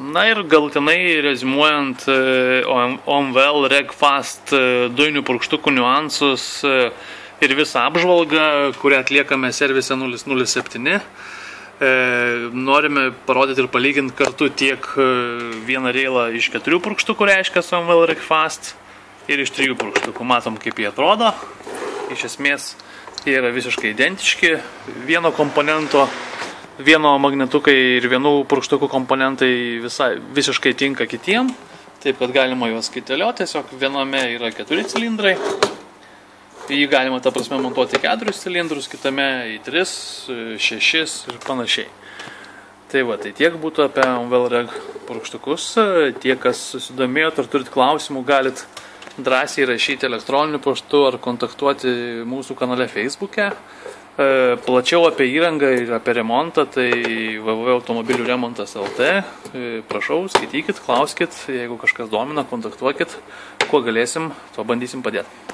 Na ir galutinai rezimuojant OMVL RegFast dujinių purkštukų niuansus ir visą apžvalgą, kurią atliekame servise 007, norime parodyti ir palyginti kartu tiek vieną reilą iš 4 purkštukų, reiškia OMVL RegFast, ir iš 3 purkštukų. Matom, kaip jie atrodo. Iš esmės jie yra visiškai identiški. Vieno komponento, vieno magnetukai ir vienų purkštukų komponentai visiškai tinka kitiem, taip kad galima juos kaitalioti. Tiesiog viename yra 4 cilindrai, jį galima ta prasme montuoti 4 cilindrus, kitame į 3, 6 ir panašiai. Tai va, tai tiek būtų apie OMVL Reg purkštukus. Tie, kas susidomėjot ar turit klausimų, galit drąsiai rašyti elektroniniu paštu ar kontaktuoti mūsų kanale Facebook'e. Plačiau apie įrangą ir apie remontą, tai www.automobiliuremontas.lt. Prašau, skaitykit, klauskit, jeigu kažkas domina, kontaktuokit, kuo galėsim, tuo bandysim padėti.